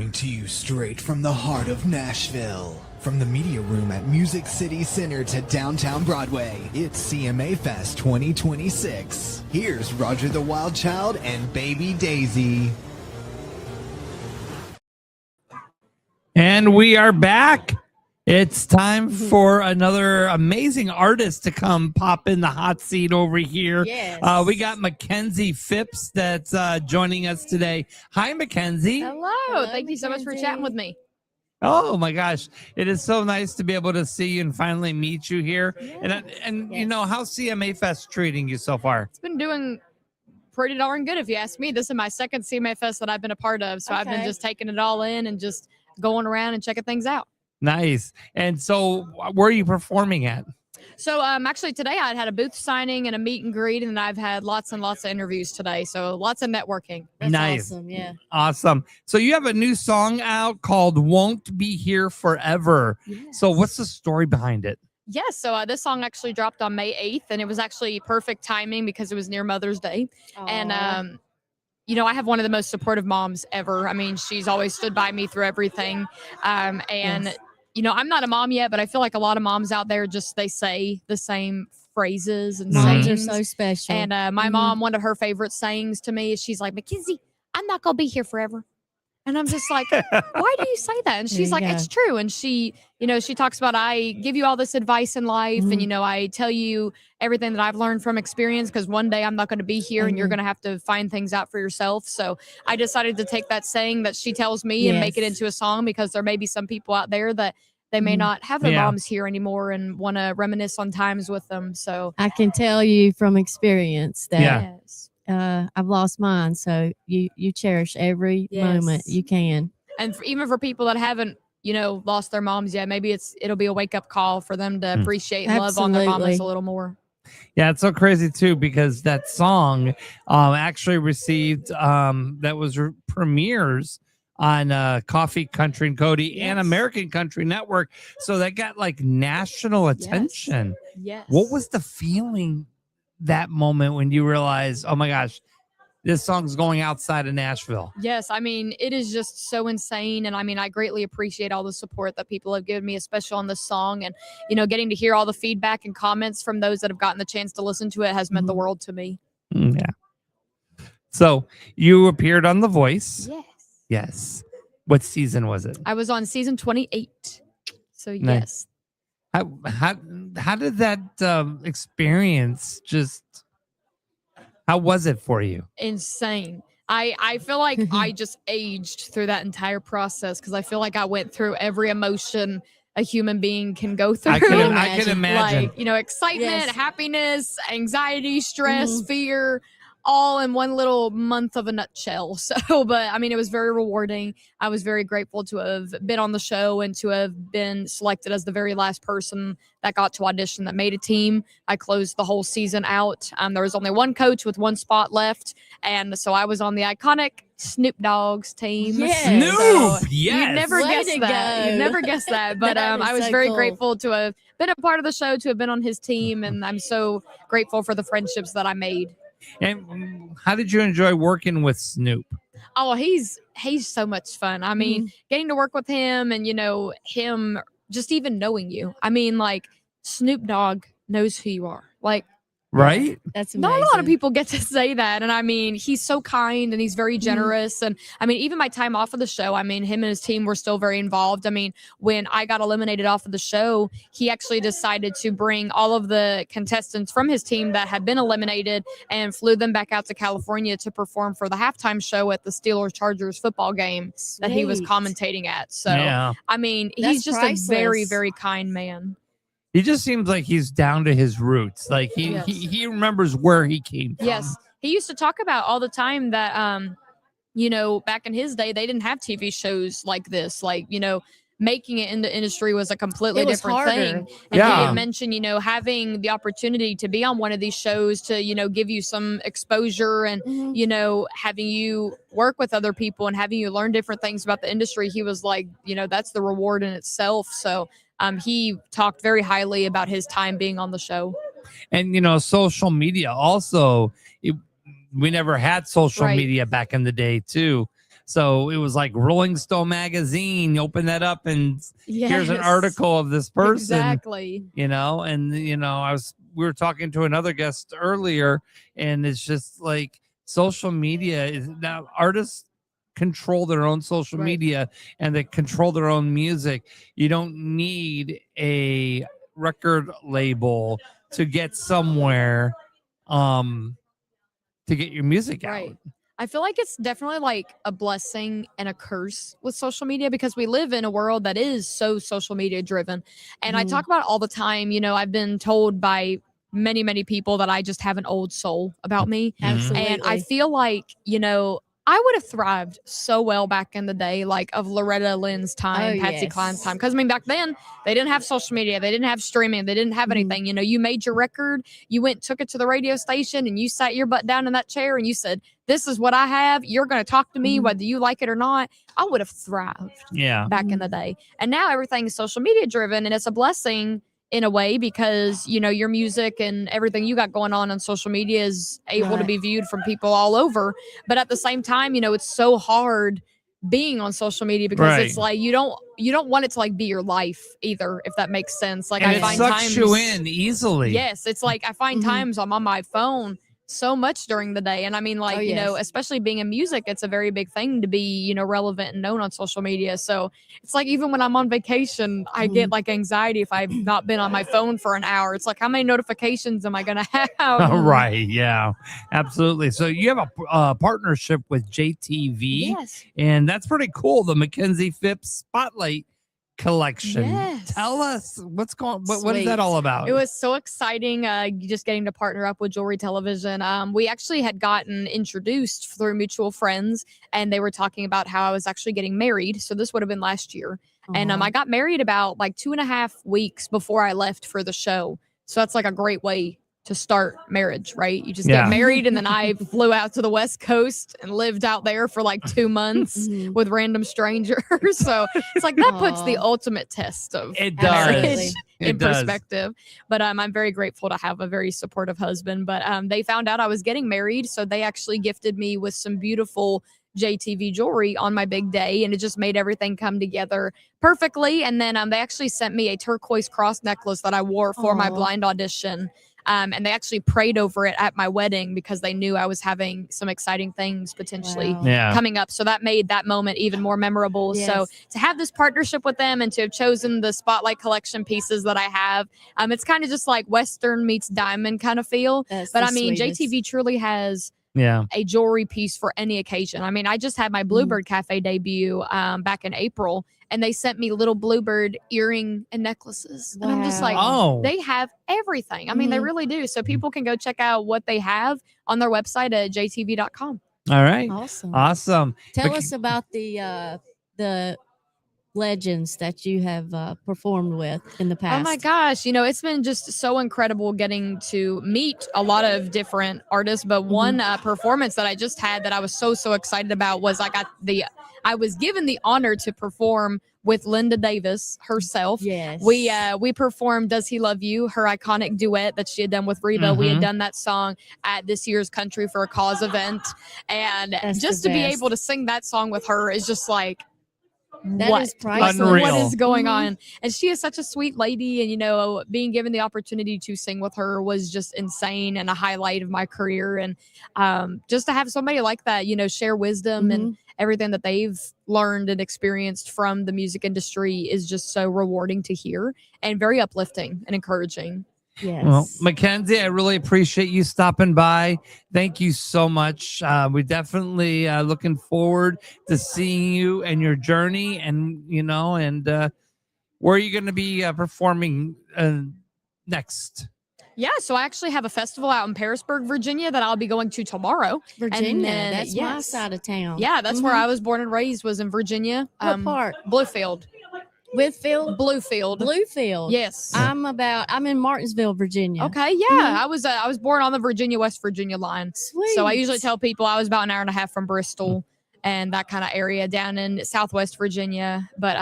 Coming to you straight from the heart of Nashville. From the media room at Music City Center to downtown Broadway, it's CMA Fest 2026. Here's Roger the Wild Child and Baby Daisy. And we are back. It's time for another amazing artist to come pop in the hot seat over here. Yes. We got Makenzie Phipps that's joining us today. Hi, Makenzie. Hello. Thank you so much for chatting with me. Oh my gosh, it is so nice to be able to see you and finally meet you here. Yeah. And you know, how's CMA Fest treating you so far? It's been doing pretty darn good, if you ask me. This is my second CMA Fest that I've been a part of, so I've been just taking it all in and just going around and checking things out. Nice. And so, where are you performing at? So actually today I had a booth signing and a meet and greet, and I've had lots and lots of interviews today. So lots of networking. That's nice. awesome. Yeah. Awesome. So you have a new song out called Won't Be Here Forever. Yes. So what's the story behind it? Yes. So this song actually dropped on May 8th, and it was actually perfect timing because it was near Mother's Day. Aww. And, you know, I have one of the most supportive moms ever. I mean, she's always stood by me through everything. Yes. You know, I'm not a mom yet, but I feel like a lot of moms out there just, they say the same phrases and Moms are sayings. so special. And my mom, one of her favorite sayings to me is she's like, Makenzie, I'm not going to be here forever. And I'm just like, why do you say that? And she's like, it's true. And she, you know, she talks about, I give you all this advice in life. And, you know, I tell you everything that I've learned from experience, because one day I'm not going to be here and you're going to have to find things out for yourself. So I decided to take that saying that she tells me and make it into a song, because there may be some people out there that they may not have their moms here anymore and want to reminisce on times with them. So I can tell you from experience that yes. I've lost mine. So you cherish every moment you can. And even for people that haven't, you know, lost their moms yet, maybe it'll be a wake up call for them to appreciate and love on their mamas a little more. Yeah, it's so crazy too, because that song actually received that was premieres on Coffee, Country and Cody and American Country Network. So that got like national attention. Yes. What was the feeling that moment when you realized, oh my gosh, this song's going outside of Nashville? Yes, I mean, it is just so insane. And I mean, I greatly appreciate all the support that people have given me, especially on this song. And, you know, getting to hear all the feedback and comments from those that have gotten the chance to listen to it has meant the world to me. Yeah. So you appeared on The Voice. Yes. Yes. What season was it? I was on season 28. So nice. Yes. How did that experience how was it for you? Insane. I feel like I just aged through that entire process, because I feel like I went through every emotion a human being can go through. I can imagine. Like, you know, excitement, happiness, anxiety, stress, fear, all in one little month of a nutshell. So, but I mean, it was very rewarding. I was very grateful to have been on the show and to have been selected as the very last person that got to audition that made a team. I closed the whole season out. There was only one coach with one spot left. And so I was on the iconic Snoop Dogg's team. Yes. Snoop! So yes! You'd never Way guess to that. go. You'd never guess that. But I was so very cool. grateful to have been a part of the show, to have been on his team. And I'm so grateful for the friendships that I made. And how did you enjoy working with Snoop? Oh, he's so much fun. I mean, getting to work with him and, you know, him just even knowing you. I mean, like, Snoop Dogg knows who you are. Like, Right? That's amazing. not a lot of people get to say that. And I mean, he's so kind and he's very generous. And I mean, even my time off of the show, I mean, him and his team were still very involved. I mean, when I got eliminated off of the show, he actually decided to bring all of the contestants from his team that had been eliminated and flew them back out to California to perform for the halftime show at the Steelers-Chargers football game that he was commentating at. So, I mean, he's just priceless. a very, very kind man. He just seems like he's down to his roots. Like he remembers where he came from. Yes. He used to talk about all the time that, you know, back in his day, they didn't have TV shows like this. Like, you know, making it in the industry was a completely different thing. And he had mentioned, you know, having the opportunity to be on one of these shows to, you know, give you some exposure and, you know, having you work with other people and having you learn different things about the industry. He was like, you know, that's the reward in itself. So he talked very highly about his time being on the show. And, you know, social media also, we never had social media back in the day too. So it was like Rolling Stone magazine. You open that up and here's an Yes. article of this person. Exactly. You know, and we were talking to another guest earlier, and it's just like social media is now artists control their own social Right. media and they control their own music. You don't need a record label to get somewhere to get your music out. Right. I feel like it's definitely like a blessing and a curse with social media because we live in a world that is so social media driven. And I talk about it all the time. You know, I've been told by many, many people that I just have an old soul about me. Absolutely. And I feel like, you know, I would have thrived so well back in the day, like of Loretta Lynn's time, Oh, Patsy yes. Cline's time. Because I mean, back then they didn't have social media, they didn't have streaming, they didn't have anything. You know, you made your record, you went, took it to the radio station, and you sat your butt down in that chair and you said, "This is what I have. You're going to talk to me, whether you like it or not." I would have thrived back in the day. And now everything is social media driven, and it's a blessing in a way because you know your music and everything you got going on social media is able to be viewed from people all over. But at the same time, you know, it's so hard being on social media because it's like you don't want it to like be your life either, if that makes sense. Like And I it find sucks times you in easily. Yes, it's like I find times I'm on my phone so much during the day. And I mean, like, you know, especially being in music, it's a very big thing to be, you know, relevant and known on social media. So it's like, even when I'm on vacation, I get like anxiety if I've not been on my phone for an hour. It's like, how many notifications am I going to have? Right. Yeah, absolutely. So you have a partnership with JTV. Yes. And that's pretty cool. The Makenzie Phipps Spotlight collection. Yes. Tell us what is that all about? It was so exciting just getting to partner up with Jewelry Television. We actually had gotten introduced through mutual friends, and they were talking about how I was actually getting married. So this would have been last year. And I got married about like 2.5 weeks before I left for the show. So that's like a great way to start marriage, right? You just get married, and then I flew out to the West Coast and lived out there for like 2 months with random strangers. So it's like that puts the ultimate test of marriage in perspective. But I'm very grateful to have a very supportive husband. But they found out I was getting married, so they actually gifted me with some beautiful JTV jewelry on my big day, and it just made everything come together perfectly. And then they actually sent me a turquoise cross necklace that I wore for my blind audition. And they actually prayed over it at my wedding because they knew I was having some exciting things potentially coming up. So that made that moment even more memorable. So to have this partnership with them and to have chosen the Spotlight collection pieces that I have, it's kind of just like Western meets diamond kind of feel. But I mean, JTV truly has a jewelry piece for any occasion. I mean, I just had my Bluebird Cafe debut back in April, and they sent me little Bluebird earring and necklaces. And I'm just like, they have everything. I mean, they really do. So people can go check out what they have on their website at jtv.com. All right. Awesome. Tell us about the legends that you have performed with in the past. Oh my gosh, you know, it's been just so incredible getting to meet a lot of different artists. But one performance that I just had that I was so excited about was I was given the honor to perform with Linda Davis herself. Yes. We performed Does He Love You, her iconic duet that she had done with Reba. We had done that song at this year's Country for a Cause event. And just to be able to sing that song with her is just like, what is going on? And she is such a sweet lady, and you know, being given the opportunity to sing with her was just insane and a highlight of my career. And just to have somebody like that, you know, share wisdom and everything that they've learned and experienced from the music industry is just so rewarding to hear and very uplifting and encouraging. Yes. Well, Makenzie, I really appreciate you stopping by. Thank you so much. We definitely looking forward to seeing you and your journey, and you know, and where are you going to be performing next? Yeah, so I actually have a festival out in Parisburg, Virginia that I'll be going to tomorrow. Virginia, that's my side of town. Yeah, that's where I was born and raised, was in Virginia. What part? Bluefield. Whitfield? Bluefield. Yes. I'm in Martinsville, Virginia. Okay, yeah. I was born on the West Virginia line. Sweet. So I usually tell people I was about an hour and a half from Bristol and that kind of area down in Southwest Virginia. But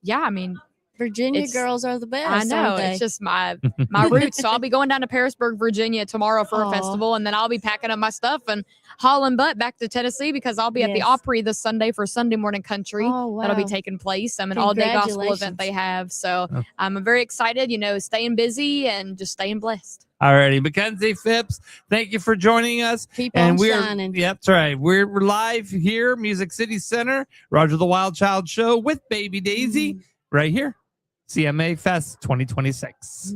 yeah, I mean, Virginia It's- girls are the best. I know. aren't they? It's just my roots. So I'll be going down to Harrisburg, Virginia tomorrow for a Aw. festival. And then I'll be packing up my stuff and hauling butt back to Tennessee because I'll be at the Yes. Opry this Sunday for Sunday Morning Country. Oh, That'll be wow. taking place. An all-day gospel event they have. So Oh. I'm very excited, staying busy and just staying blessed. Alrighty, Makenzie Phipps, thank you for joining us. Keep on we're shining. Yep, that's right. We're live here, Music City Center, Roger the Wild Child Show with Baby Daisy, right here, CMA Fest 2026.